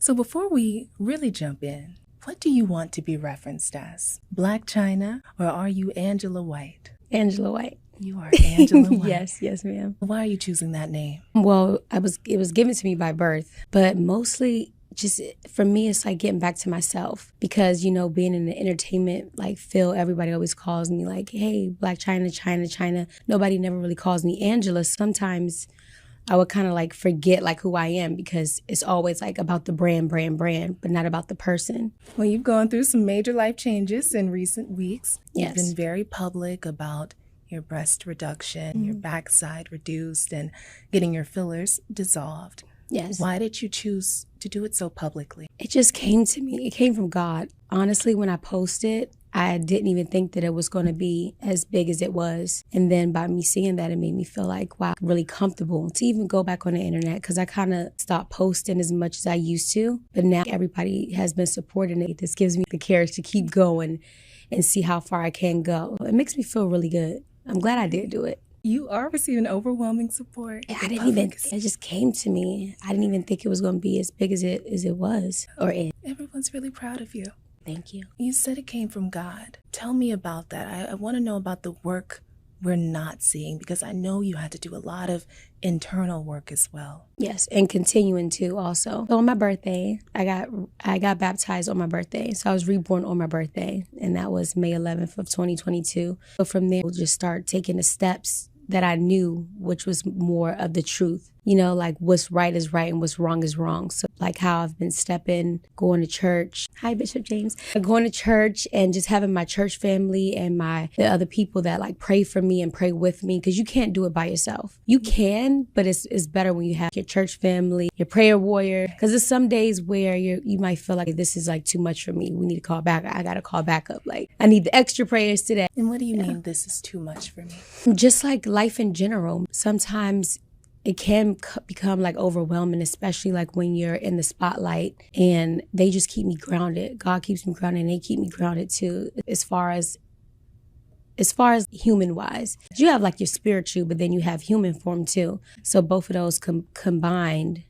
So before we really jump in, what do you want to be referenced as? Blac Chyna, or are you Angela White? Angela White. You are Angela White. Yes, ma'am. Why are you choosing that name? Well, it was given to me by birth, but mostly just for me, it's like getting back to myself because, you know, being in the entertainment like field, everybody always calls me like, hey, Blac Chyna, Chyna. Nobody never really calls me Angela. Sometimes I would kind of like forget like who I am because it's always like about the brand, but not about the person. Well, you've gone through some major life changes in recent weeks. Yes. You've been very public about your breast reduction, your backside reduced, and getting your fillers dissolved. Yes. Why did you choose to do it so publicly? It just came to me. It came from God. Honestly, when I posted, I didn't even think that it was going to be as big as it was. And then by me seeing that, it made me feel like, wow, really comfortable to even go back on the internet because I kind of stopped posting as much as I used to. But now everybody has been supporting it. This gives me the courage to keep going and see how far I can go. It makes me feel really good. I'm glad I did do it. You are receiving overwhelming support. It just came to me. I didn't even think it was going to be as big as it was or is. Everyone's really proud of you. Thank you. You said it came from God. Tell me about that. I want to know about the work we're not seeing because I know you had to do a lot of internal work as well. Yes, and continuing to also. So on my birthday, I got baptized on my birthday. So I was reborn on my birthday, and that was May 11th of 2022. So from there, we'll just start taking the steps that I knew, which was more of the truth. You know, like what's right is right and what's wrong is wrong. So like how I've been stepping, going to church. Hi, Bishop James. Going to church and just having my church family and the other people that like pray for me and pray with me because you can't do it by yourself. You can, but it's better when you have your church family, your prayer warrior. Because there's some days where you might feel like this is like too much for me. We need to call back. I got to call back up. Like I need the extra prayers today. And what do you mean this is too much for me? Just like life in general. Sometimes it can become like overwhelming, especially like when you're in the spotlight and they just keep me grounded. God keeps me grounded and they keep me grounded too. As far as human wise, you have like your spiritual, but then you have human form too. So both of those combined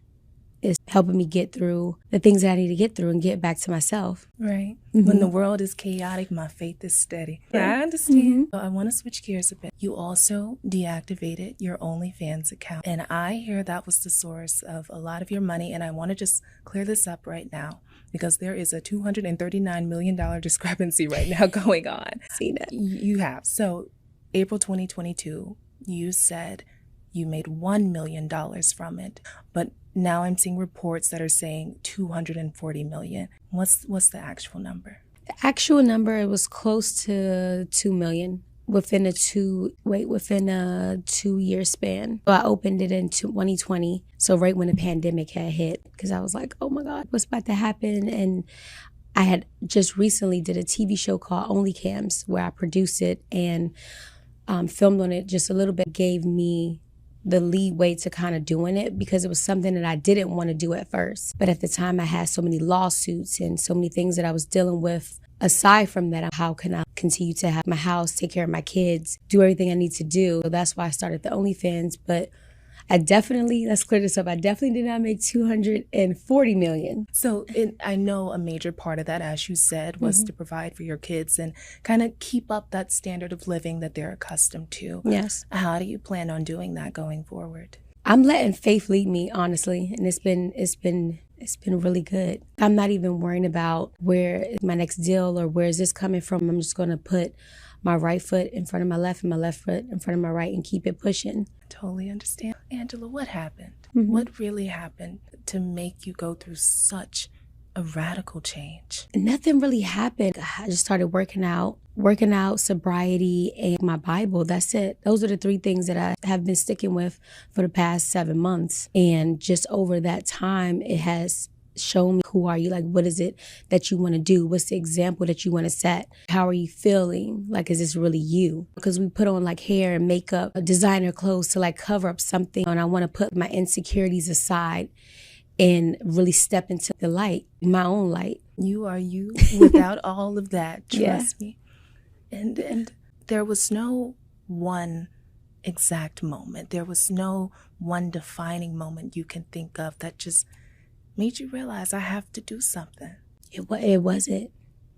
is helping me get through the things that I need to get through and get back to myself. Right. When the world is chaotic, my faith is steady. Yeah, I understand. So I want to switch gears a bit. You also deactivated your OnlyFans account. And I hear that was the source of a lot of your money. And I want to just clear this up right now because there is a $239 million discrepancy right now going on. See that? You have. So April 2022, you said you made $1 million from it. But now I'm seeing reports that are saying 240 million. What's the actual number? The actual number, it was close to 2 million within a 2-year span. So I opened it in 2020. So right when the pandemic had hit, because I was like, oh my God, what's about to happen? And I had just recently did a TV show called Only Cams where I produced it and filmed on it just a little bit, gave me the leeway to kind of doing it because it was something that I didn't want to do at first. But at the time I had so many lawsuits and so many things that I was dealing with. Aside from that, how can I continue to have my house, take care of my kids, do everything I need to do? So that's why I started the OnlyFans. But let's clear this up. I definitely did not make 240 million. So I know a major part of that, as you said, was to provide for your kids and kind of keep up that standard of living that they're accustomed to. Yes. How do you plan on doing that going forward? I'm letting faith lead me, honestly. And it's been really good. I'm not even worrying about where is my next deal or where is this coming from. I'm just going to put my right foot in front of my left and my left foot in front of my right and keep it pushing. Totally understand. Angela, what happened? What really happened to make you go through such a radical change? Nothing really happened. I just started working out, sobriety, and my Bible. That's it. Those are the 3 things that I have been sticking with for the past 7 months. And just over that time, it has shown me who are you, like what is it that you want to do, what's the example that you want to set, how are you feeling, like is this really you? Because we put on like hair and makeup, designer clothes to like cover up something, and I want to put my insecurities aside and really step into the light, my own light. You are you without all of that, trust me. And there was no one exact moment, there was no one defining moment you can think of that just made you realize I have to do something? It wasn't.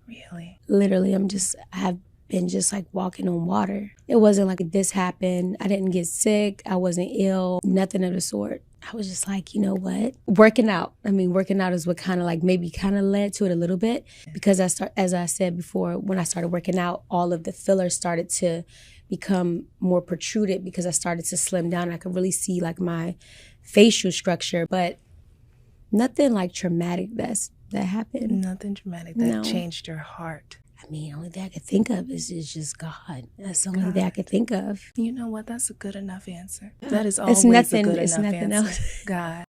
Really? Literally, I have been just like walking on water. It wasn't like this happened. I didn't get sick. I wasn't ill. Nothing of the sort. I was just like, you know what? Working out. Working out is what kind of like maybe kind of led to it a little bit, because as I said before, when I started working out, all of the fillers started to become more protruded because I started to slim down. I could really see like my facial structure, but nothing like traumatic that happened. Nothing dramatic that changed your heart. The only thing I could think of is just God. That's the only thing I could think of. You know what? That's a good enough answer. That is always a good enough answer. Else. God.